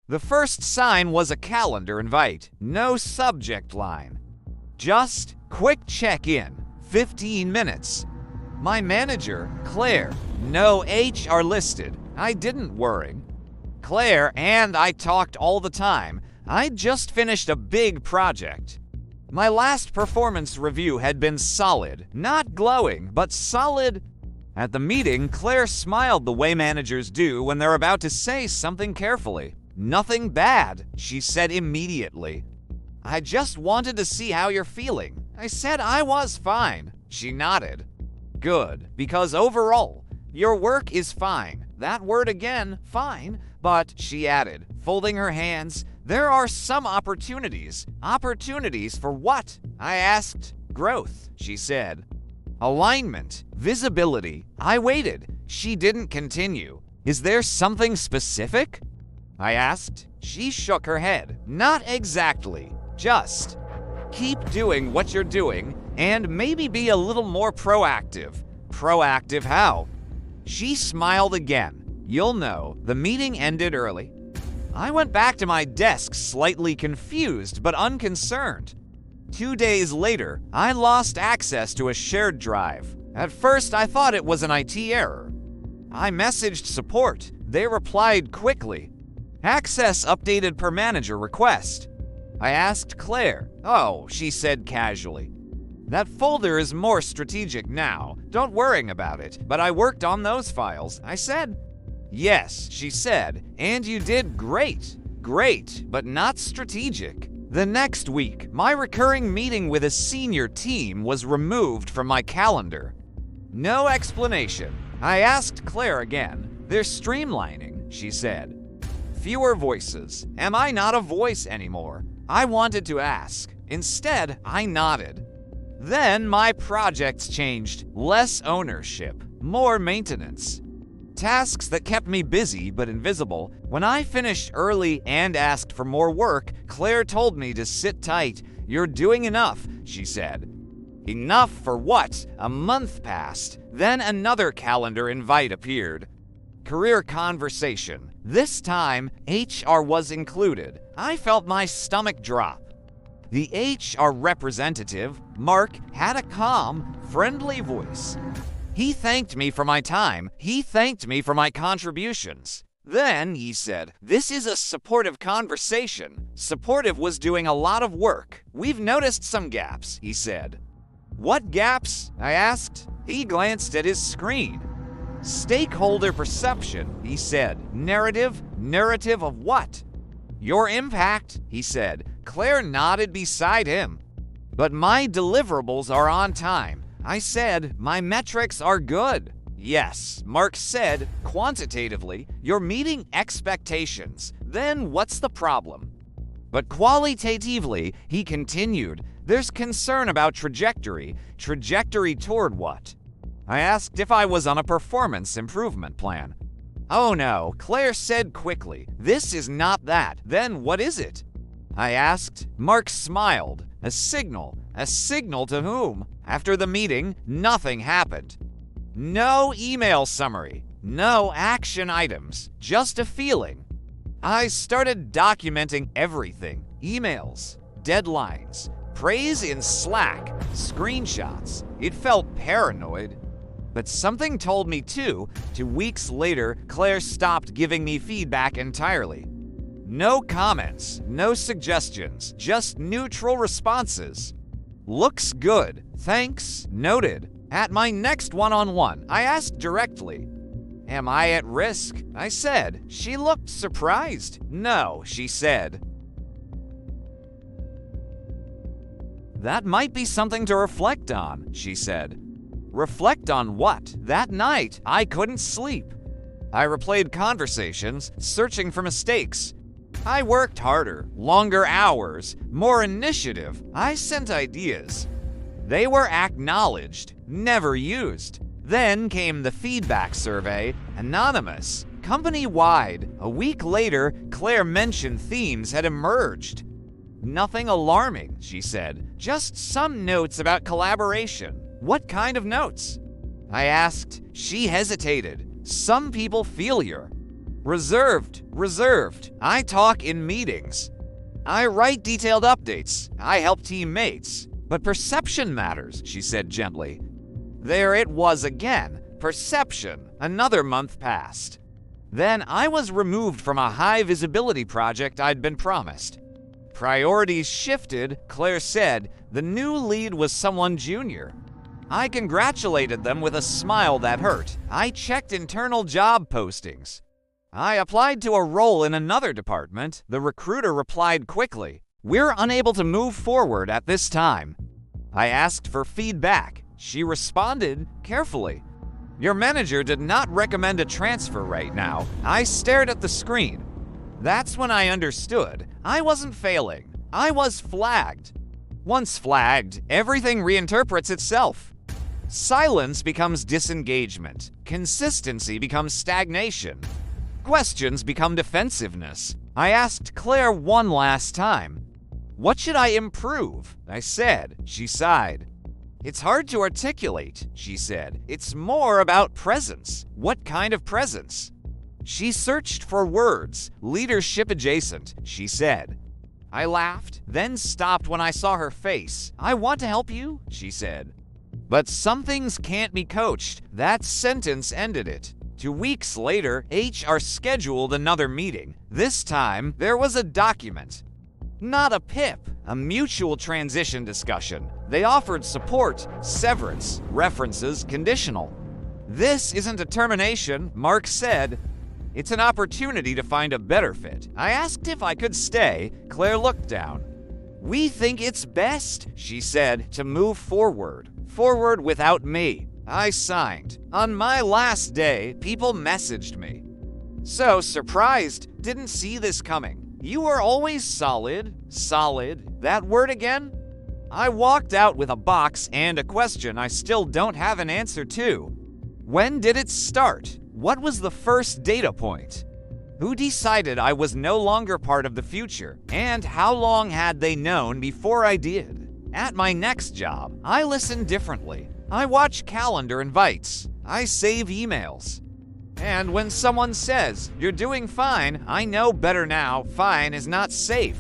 The first sign was a calendar invite, no subject line. Just quick check-in, 15 minutes. My manager, Claire, no HR listed. I didn't worry. Claire and I talked all the time. I'd just finished a big project. My last performance review had been solid, not glowing, but solid. At the meeting, Claire smiled the way managers do when they're about to say something carefully. "Nothing bad," she said immediately. "I just wanted to see how you're feeling." I said I was fine. She nodded. "Good, because overall, your work is fine." That word again, fine, but she added, folding her hands, "There are some opportunities." "Opportunities for what?" I asked. "Growth," she said. "Alignment, visibility." I waited. She didn't continue. "Is there something specific?" I asked. She shook her head. "Not exactly. Just keep doing what you're doing and maybe be a little more proactive." "Proactive how?" She smiled again. "You'll know." The meeting ended early. I went back to my desk slightly confused but unconcerned. 2 days later, I lost access to a shared drive. At first, I thought it was an IT error. I messaged support. They replied quickly. "Access updated per manager request." I asked Claire. "Oh," she said casually. "That folder is more strategic now. Don't worry about it, but I worked on those files." I said. "Yes," she said, "and you did great. Great, but not strategic." The next week, my recurring meeting with a senior team was removed from my calendar. No explanation. I asked Claire again. "They're streamlining," she said. Fewer voices. Am I not a voice anymore? I wanted to ask. Instead, I nodded. Then my projects changed. Less ownership, more maintenance. Tasks that kept me busy but invisible. When I finished early and asked for more work, Claire told me to sit tight. "You're doing enough," she said. Enough for what? A month passed. Then another calendar invite appeared. Career conversation. This time, HR was included. I felt my stomach drop. The HR representative, Mark, had a calm, friendly voice. He thanked me for my time. He thanked me for my contributions. Then he said, "This is a supportive conversation." Supportive was doing a lot of work. "We've noticed some gaps," he said. "What gaps?" I asked. He glanced at his screen. "Stakeholder perception," he said. "Narrative? Narrative of what?" "Your impact," he said. Claire nodded beside him. "But my deliverables are on time." I said, "My metrics are good." "Yes," Mark said, "quantitatively, you're meeting expectations. Then what's the problem?" But qualitatively, he continued, "There's concern about trajectory. Trajectory toward what?" I asked if I was on a performance improvement plan. "Oh no," Claire said quickly. "This is not that. Then what is it?" I asked. Mark smiled. A signal. A signal to whom? After the meeting, nothing happened. No email summary. No action items. Just a feeling. I started documenting everything. Emails, deadlines, praise in Slack, screenshots. It felt paranoid. But something told me too. 2 weeks later, Claire stopped giving me feedback entirely. No comments, no suggestions, just neutral responses. "Looks good. Thanks. Noted." At my next one-on-one, I asked directly, "Am I at risk?" I said. She looked surprised. "No," she said. "That might be something to reflect on," she said. Reflect on what? That night, I couldn't sleep. I replayed conversations, searching for mistakes. I worked harder, longer hours, more initiative. I sent ideas. They were acknowledged, never used. Then came the feedback survey, anonymous, company-wide. A week later, Claire mentioned themes had emerged. "Nothing alarming," she said. "Just some notes about collaboration." "What kind of notes?" I asked. She hesitated. "Some people feel you." Reserved, reserved. I talk in meetings. I write detailed updates. I help teammates. But perception matters, she said gently. There it was again. Perception. Another month passed. Then I was removed from a high-visibility project I'd been promised. Priorities shifted, Claire said. The new lead was someone junior. I congratulated them with a smile that hurt. I checked internal job postings. I applied to a role in another department. The recruiter replied quickly, "We're unable to move forward at this time." I asked for feedback. She responded carefully. "Your manager did not recommend a transfer right now." I stared at the screen. That's when I understood. I wasn't failing. I was flagged. Once flagged, everything reinterprets itself. Silence becomes disengagement. Consistency becomes stagnation. Questions become defensiveness. I asked Claire one last time. "What should I improve?" I said. She sighed. "It's hard to articulate," she said. "It's more about presence." "What kind of presence?" She searched for words. "Leadership adjacent," she said. I laughed, then stopped when I saw her face. "I want to help you," she said. "But some things can't be coached." That sentence ended it. 2 weeks later, HR scheduled another meeting. This time, there was a document. Not a PIP, a mutual transition discussion. They offered support, severance, references, conditional. "This isn't a termination," Mark said. "It's an opportunity to find a better fit." I asked if I could stay. Claire looked down. "We think it's best," she said, "to move forward. Forward without me." I signed. On my last day, people messaged me. "So surprised, didn't see this coming. You were always solid." Solid, that word again? I walked out with a box and a question I still don't have an answer to. When did it start? What was the first data point? Who decided I was no longer part of the future? And how long had they known before I did? At my next job, I listen differently. I watch calendar invites. I save emails. And when someone says, "You're doing fine," I know better now. Fine is not safe.